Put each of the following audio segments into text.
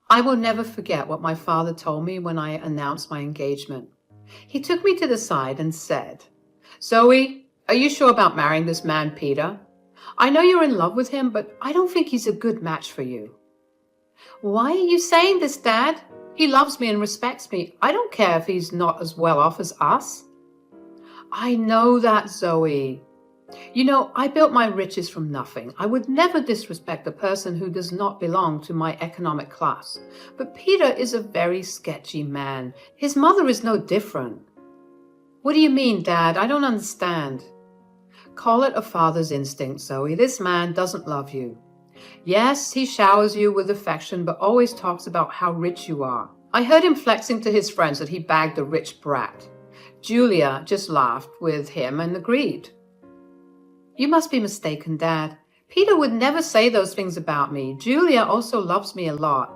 I will never forget what my father told me when I announced my engagement. He took me to the side and said, "Zoe, are you sure about marrying this man, Peter? I know you're in love with him, but I don't think he's a good match for you." "Why are you saying this, Dad? He loves me and respects me. I don't care if he's not as well off as us." "I know that, Zoe. You know, I built my riches from nothing. I would never disrespect a person who does not belong to my economic class. But Peter is a very sketchy man. His mother is no different." "What do you mean, Dad? I don't understand." "Call it a father's instinct, Zoe. This man doesn't love you. Yes, he showers you with affection, but always talks about how rich you are. I heard him flexing to his friends that he bagged a rich brat. Julia just laughed with him and agreed." "You must be mistaken, Dad. Peter would never say those things about me. Julia also loves me a lot.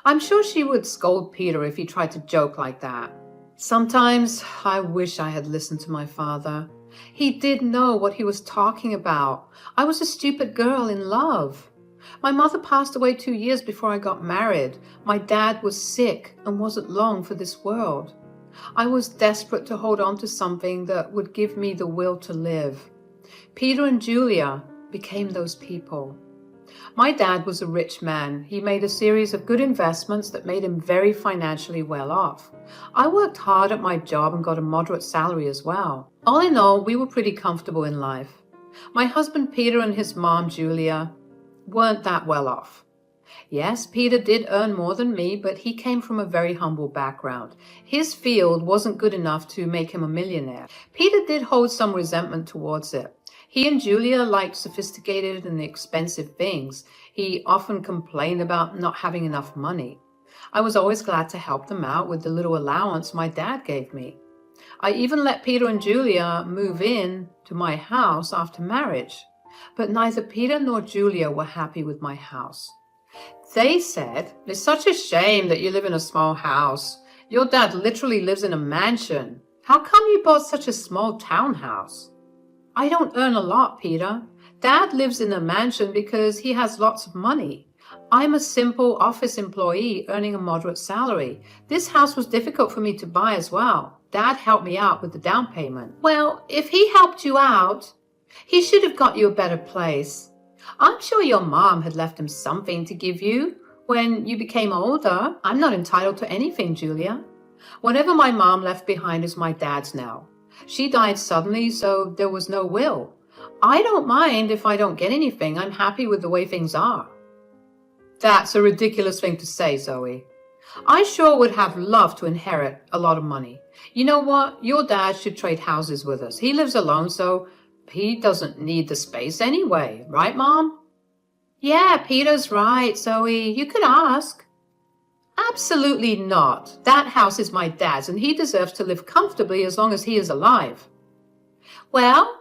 I'm sure she would scold Peter if he tried to joke like that." Sometimes I wish I had listened to my father. He did know what he was talking about. I was a stupid girl in love. My mother passed away 2 years before I got married. My dad was sick and wasn't long for this world. I was desperate to hold on to something that would give me the will to live. Peter and Julia became those people. My dad was a rich man. He made a series of good investments that made him very financially well off. I worked hard at my job and got a moderate salary as well. All in all, we were pretty comfortable in life. My husband Peter and his mom Julia weren't that well off. Yes, Peter did earn more than me, but he came from a very humble background. His field wasn't good enough to make him a millionaire. Peter did hold some resentment towards it. He and Julia liked sophisticated and expensive things. He often complained about not having enough money. I was always glad to help them out with the little allowance my dad gave me. I even let Peter and Julia move in to my house after marriage. But neither Peter nor Julia were happy with my house. They said, "It's such a shame that you live in a small house. Your dad literally lives in a mansion. How come you bought such a small townhouse?" "I don't earn a lot, Peter. Dad lives in a mansion because he has lots of money. I'm a simple office employee earning a moderate salary. This house was difficult for me to buy as well. Dad helped me out with the down payment." "Well, if he helped you out, he should have got you a better place. I'm sure your mom had left him something to give you when you became older. I'm not entitled to anything, Julia. Whatever my mom left behind is my dad's now. She died suddenly, so there was no will. I don't mind if I don't get anything. I'm happy with the way things are." "That's a ridiculous thing to say, Zoe. I sure would have loved to inherit a lot of money. You know what? Your dad should trade houses with us. He lives alone, so he doesn't need the space anyway. Right, Mom?" "Yeah, Peter's right, Zoe. You could ask." "Absolutely not. That house is my dad's, and he deserves to live comfortably as long as he is alive." "Well,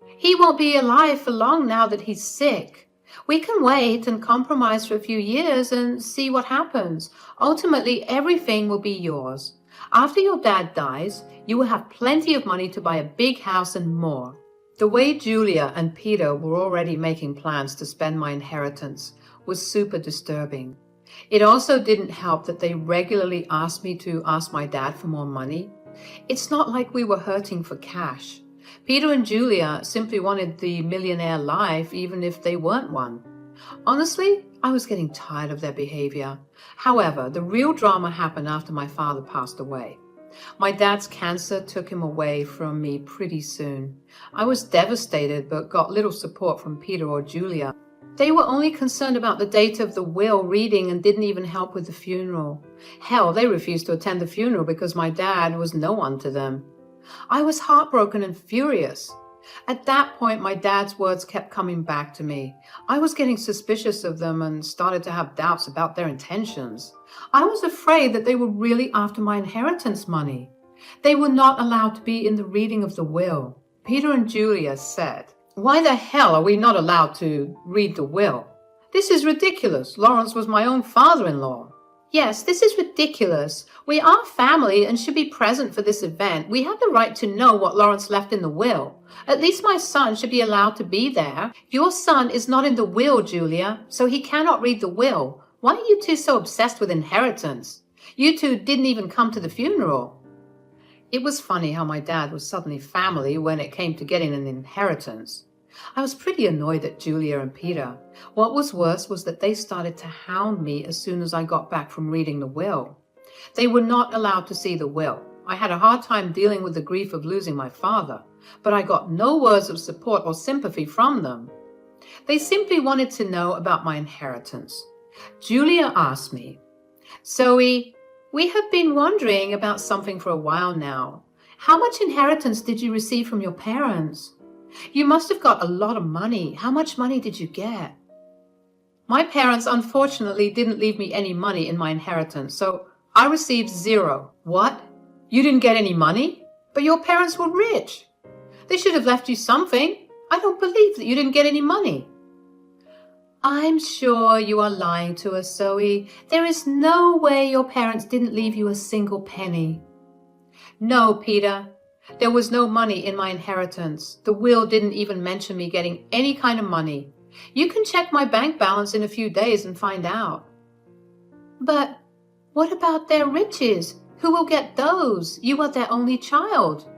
he won't be alive for long now that he's sick. We can wait and compromise for a few years and see what happens. Ultimately, everything will be yours. After your dad dies, you will have plenty of money to buy a big house and more." The way Julia and Peter were already making plans to spend my inheritance was super disturbing. It also didn't help that they regularly asked me to ask my dad for more money. It's not like we were hurting for cash. Peter and Julia simply wanted the millionaire life even if they weren't one. Honestly, I was getting tired of their behavior. However, the real drama happened after my father passed away. My dad's cancer took him away from me pretty soon. I was devastated but got little support from Peter or Julia. They were only concerned about the date of the will reading and didn't even help with the funeral. Hell, they refused to attend the funeral because my dad was no one to them. I was heartbroken and furious. At that point, my dad's words kept coming back to me. I was getting suspicious of them and started to have doubts about their intentions. I was afraid that they were really after my inheritance money. They were not allowed to be in the reading of the will. Peter and Julia said, "Why the hell are we not allowed to read the will? This is ridiculous. Lawrence was my own father-in-law." "Yes, this is ridiculous. We are family and should be present for this event. We have the right to know what Lawrence left in the will. At least my son should be allowed to be there." "Your son is not in the will, Julia, so he cannot read the will. Why are you two so obsessed with inheritance? You two didn't even come to the funeral. It was funny how my dad was suddenly family when it came to getting an inheritance. I was pretty annoyed at Julia and Peter. What was worse was that they started to hound me as soon as I got back from reading the will. They were not allowed to see the will. I had a hard time dealing with the grief of losing my father, but I got no words of support or sympathy from them. They simply wanted to know about my inheritance. Julia asked me, "Zoe, we have been wondering about something for a while now. How much inheritance did you receive from your parents? You must have got a lot of money. How much money did you get?" My parents unfortunately didn't leave me any money in my inheritance, so I received zero. What? You didn't get any money? But your parents were rich. They should have left you something. I don't believe that you didn't get any money. I'm sure you are lying to us, Zoe. There is no way your parents didn't leave you a single penny. No, Peter. There was no money in my inheritance. The will didn't even mention me getting any kind of money. You can check my bank balance in a few days and find out. But what about their riches? Who will get those? You are their only child.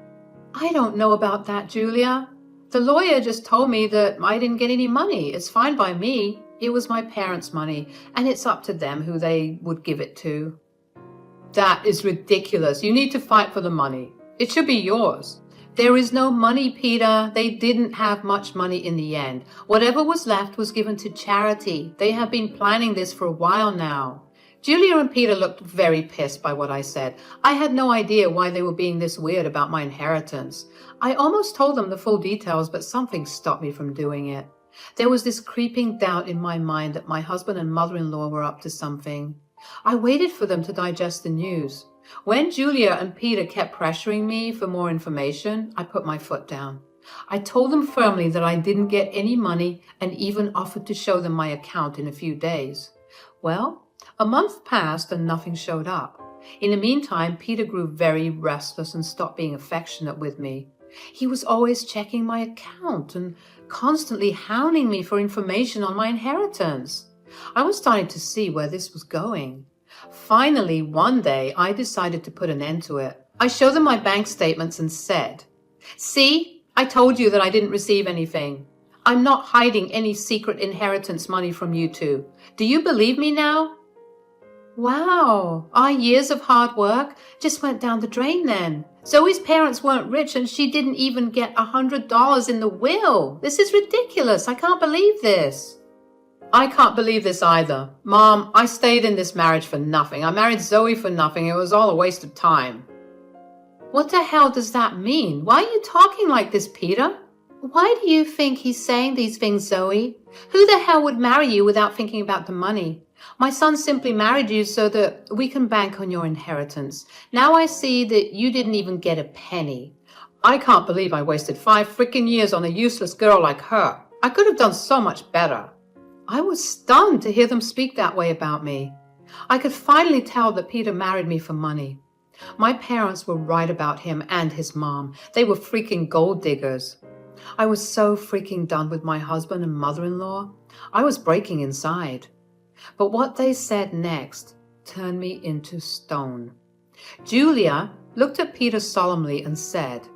I don't know about that, Julia. The lawyer just told me that I didn't get any money. It's fine by me. It was my parents' money, and it's up to them who they would give it to. That is ridiculous. You need to fight for the money. It should be yours. There is no money, Peter. They didn't have much money in the end. Whatever was left was given to charity. They have been planning this for a while now. Julia and Peter looked very pissed by what I said. I had no idea why they were being this weird about my inheritance. I almost told them the full details, but something stopped me from doing it. There was this creeping doubt in my mind that my husband and mother-in-law were up to something. I waited for them to digest the news. When Julia and Peter kept pressuring me for more information, I put my foot down. I told them firmly that I didn't get any money and even offered to show them my account in a few days. Well, a month passed and nothing showed up. In the meantime, Peter grew very restless and stopped being affectionate with me. He was always checking my account and constantly hounding me for information on my inheritance. I was starting to see where this was going. Finally, one day, I decided to put an end to it. I showed them my bank statements and said, "See, I told you that I didn't receive anything. I'm not hiding any secret inheritance money from you two. Do you believe me now?" Wow, our years of hard work just went down the drain then. Zoe's parents weren't rich and she didn't even get $100 in the will. This is ridiculous. I can't believe this. I can't believe this either. Mom, I stayed in this marriage for nothing. I married Zoe for nothing. It was all a waste of time. What the hell does that mean? Why are you talking like this, Peter? Why do you think he's saying these things, Zoe? Who the hell would marry you without thinking about the money? My son simply married you so that we can bank on your inheritance. Now I see that you didn't even get a penny. I can't believe I wasted 5 freaking years on a useless girl like her. I could have done so much better. I was stunned to hear them speak that way about me. I could finally tell that Peter married me for money. My parents were right about him and his mom. They were freaking gold diggers. I was so freaking done with my husband and mother-in-law. I was breaking inside. But what they said next turned me into stone. Julia looked at Peter solemnly and said,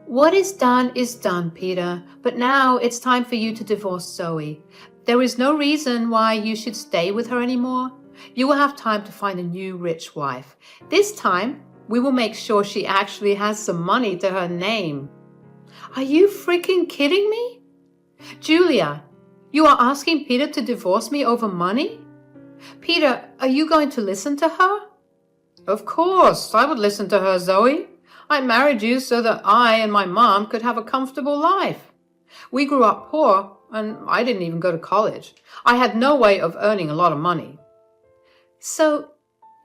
"What is done, Peter, but now it's time for you to divorce Zoe. There is no reason why you should stay with her anymore. You will have time to find a new rich wife. This time, we will make sure she actually has some money to her name." Are you freaking kidding me? Julia, you are asking Peter to divorce me over money? Peter, are you going to listen to her? Of course, I would listen to her, Zoe. I married you so that I and my mom could have a comfortable life. We grew up poor, and I didn't even go to college. I had no way of earning a lot of money. So,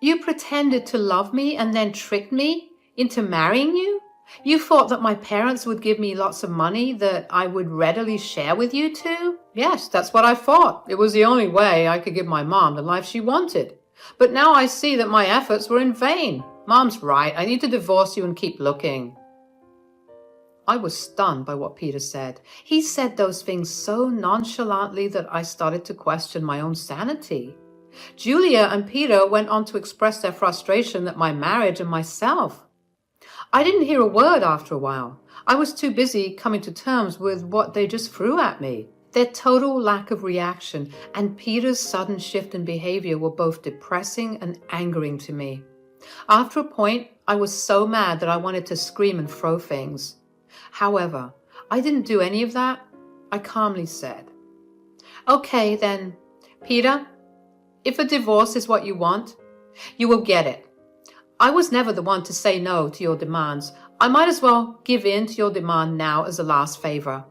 you pretended to love me and then tricked me into marrying you? You thought that my parents would give me lots of money that I would readily share with you two? Yes, that's what I thought. It was the only way I could give my mom the life she wanted. But now I see that my efforts were in vain. Mom's right. I need to divorce you and keep looking. I was stunned by what Peter said. He said those things so nonchalantly that I started to question my own sanity. Julia and Peter went on to express their frustration at my marriage and myself. I didn't hear a word after a while. I was too busy coming to terms with what they just threw at me. Their total lack of reaction and Peter's sudden shift in behavior were both depressing and angering to me. After a point, I was so mad that I wanted to scream and throw things. However, I didn't do any of that. I calmly said, "Okay, then, Peter, if a divorce is what you want, you will get it. I was never the one to say no to your demands. I might as well give in to your demand now as a last favor."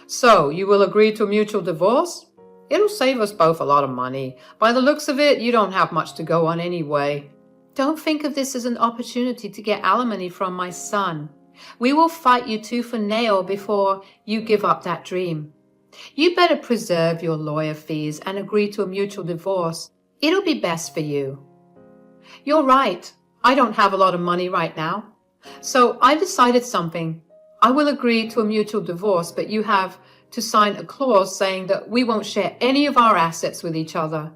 "So, you will agree to a mutual divorce? It'll save us both a lot of money. By the looks of it, you don't have much to go on anyway." "Don't think of this as an opportunity to get alimony from my son. We will fight you tooth and nail before you give up that dream. You better preserve your lawyer fees and agree to a mutual divorce. It'll be best for you." "You're right. I don't have a lot of money right now. So I decided something. I will agree to a mutual divorce, but you have to sign a clause saying that we won't share any of our assets with each other."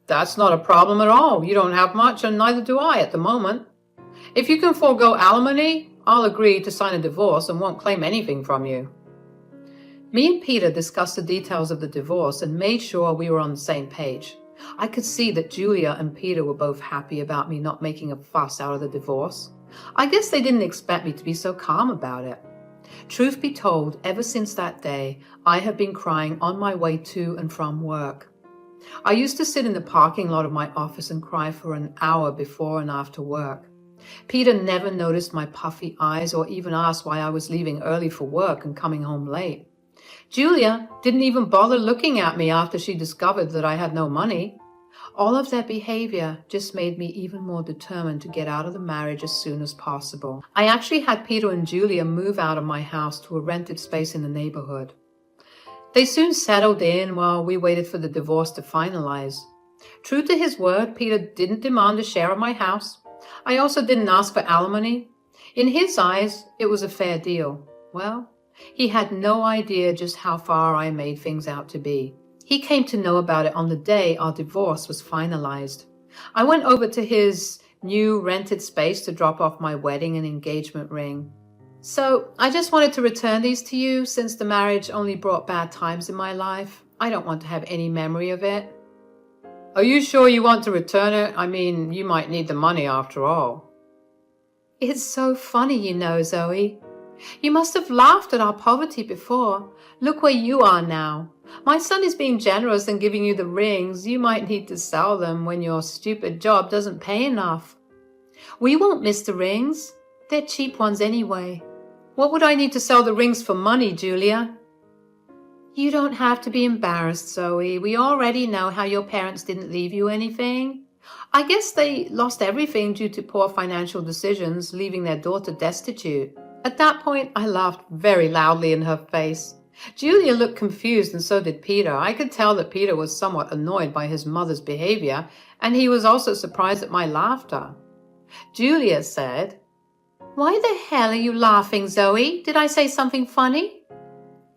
"That's not a problem at all. You don't have much, and neither do I at the moment. If you can forego alimony, I'll agree to sign a divorce and won't claim anything from you." Me and Peter discussed the details of the divorce and made sure we were on the same page. I could see that Julia and Peter were both happy about me not making a fuss out of the divorce. I guess they didn't expect me to be so calm about it. Truth be told, ever since that day, I have been crying on my way to and from work. I used to sit in the parking lot of my office and cry for an hour before and after work. Peter never noticed my puffy eyes or even asked why I was leaving early for work and coming home late. Julia didn't even bother looking at me after she discovered that I had no money. All of their behavior just made me even more determined to get out of the marriage as soon as possible. I actually had Peter and Julia move out of my house to a rented space in the neighborhood. They soon settled in while we waited for the divorce to finalize. True to his word, Peter didn't demand a share of my house. I also didn't ask for alimony. In his eyes, it was a fair deal. Well, he had no idea just how far I made things out to be. He came to know about it on the day our divorce was finalized. I went over to his new rented space to drop off my wedding and engagement ring. "So, I just wanted to return these to you since the marriage only brought bad times in my life. I don't want to have any memory of it." "Are you sure you want to return it? I mean, you might need the money after all." "It's so funny, you know, Zoe. You must have laughed at our poverty before. Look where you are now. My son is being generous and giving you the rings. You might need to sell them when your stupid job doesn't pay enough." "We won't miss the rings. They're cheap ones anyway." "What would I need to sell the rings for money, Julia?" "You don't have to be embarrassed, Zoe. We already know how your parents didn't leave you anything. I guess they lost everything due to poor financial decisions, leaving their daughter destitute." At that point, I laughed very loudly in her face. Julia looked confused, and so did Peter. I could tell that Peter was somewhat annoyed by his mother's behavior, and he was also surprised at my laughter. Julia said, "Why the hell are you laughing, Zoe? Did I say something funny?"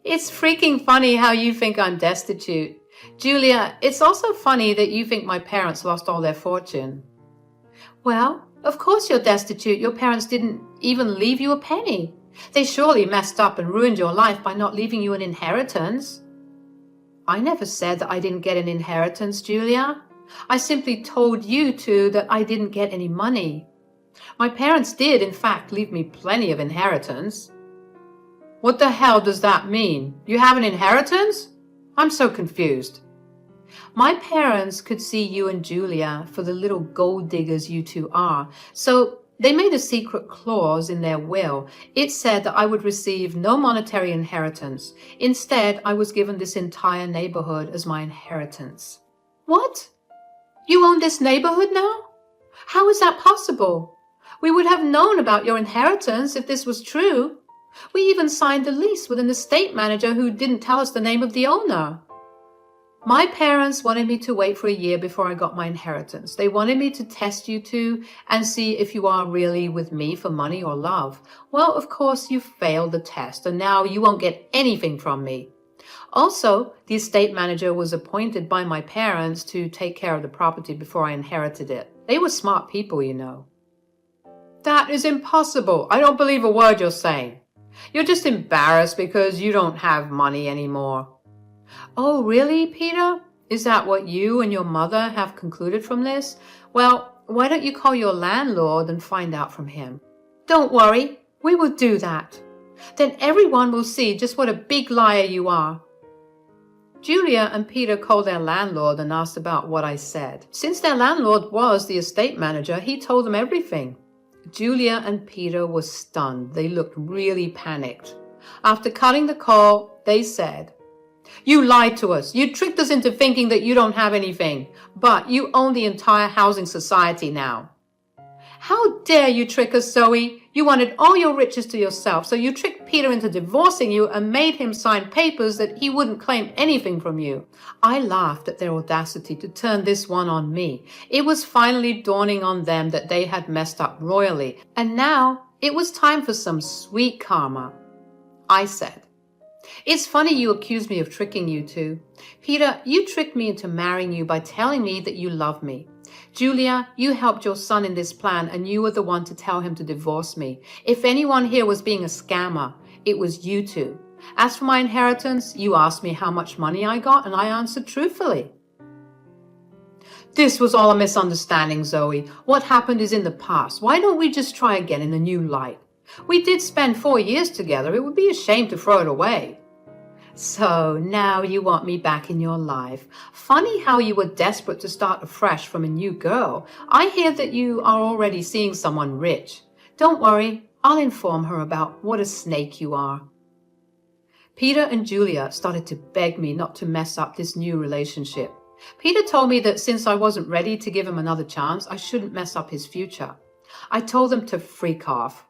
"It's freaking funny how you think I'm destitute. Julia, it's also funny that you think my parents lost all their fortune." "Well, of course you're destitute. Your parents didn't even leave you a penny. They surely messed up and ruined your life by not leaving you an inheritance." "I never said that I didn't get an inheritance, Julia. I simply told you two that I didn't get any money. My parents did, in fact, leave me plenty of inheritance." "What the hell does that mean? You have an inheritance? I'm so confused." "My parents could see you and Julia for the little gold diggers you two are, so they made a secret clause in their will. It said that I would receive no monetary inheritance. Instead, I was given this entire neighborhood as my inheritance." "What? You own this neighborhood now? How is that possible? We would have known about your inheritance if this was true. We even signed a lease with an estate manager who didn't tell us the name of the owner." "My parents wanted me to wait for a year before I got my inheritance. They wanted me to test you two and see if you are really with me for money or love. Well, of course, you failed the test, and now you won't get anything from me. Also, the estate manager was appointed by my parents to take care of the property before I inherited it. They were smart people, you know. That is impossible. I don't believe a word you're saying. You're just embarrassed because you don't have money anymore. Oh, really, Peter? Is that what you and your mother have concluded from this? Well, why don't you call your landlord and find out from him? Don't worry, we will do that. Then everyone will see just what a big liar you are. Julia and Peter called their landlord and asked about what I said. Since their landlord was the estate manager, he told them everything. Julia and Peter were stunned. They looked really panicked. After cutting the call, they said, "You lied to us. You tricked us into thinking that you don't have anything, but you own the entire housing society now." "How dare you trick us, Zoe? You wanted all your riches to yourself, so you tricked Peter into divorcing you and made him sign papers that he wouldn't claim anything from you." I laughed at their audacity to turn this one on me. It was finally dawning on them that they had messed up royally, and now it was time for some sweet karma. I said, "It's funny you accuse me of tricking you two. Peter, you tricked me into marrying you by telling me that you love me. Julia, you helped your son in this plan and you were the one to tell him to divorce me. If anyone here was being a scammer, it was you two. As for my inheritance, you asked me how much money I got and I answered truthfully." "This was all a misunderstanding, Zoe. What happened is in the past. Why don't we just try again in a new light? We did spend 4 years together. It would be a shame to throw it away." "So now you want me back in your life. Funny how you were desperate to start afresh from a new girl. I hear that you are already seeing someone rich. Don't worry, I'll inform her about what a snake you are." Peter and Julia started to beg me not to mess up this new relationship. Peter told me that since I wasn't ready to give him another chance, I shouldn't mess up his future. I told them to freak off.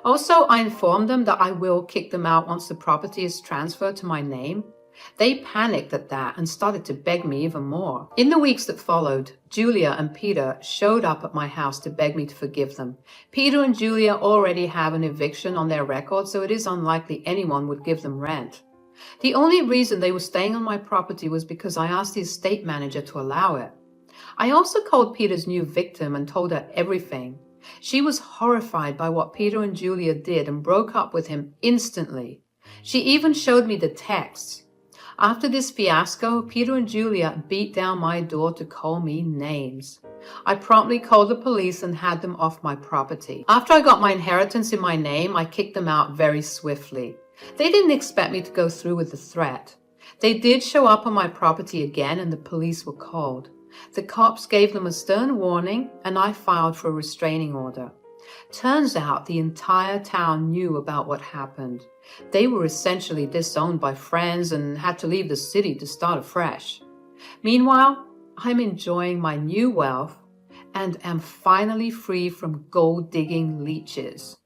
Also, I informed them that I will kick them out once the property is transferred to my name. They panicked at that and started to beg me even more. In the weeks that followed, Julia and Peter showed up at my house to beg me to forgive them. Peter and Julia already have an eviction on their record, so it is unlikely anyone would give them rent. The only reason they were staying on my property was because I asked the estate manager to allow it. I also called Peter's new victim and told her everything. She was horrified by what Peter and Julia did and broke up with him instantly. She even showed me the texts. After this fiasco, Peter and Julia beat down my door to call me names. I promptly called the police and had them off my property. After I got my inheritance in my name, I kicked them out very swiftly. They didn't expect me to go through with the threat. They did show up on my property again and the police were called. The cops gave them a stern warning and I filed for a restraining order. Turns out the entire town knew about what happened. They were essentially disowned by friends and had to leave the city to start afresh. Meanwhile, I'm enjoying my new wealth and am finally free from gold-digging leeches.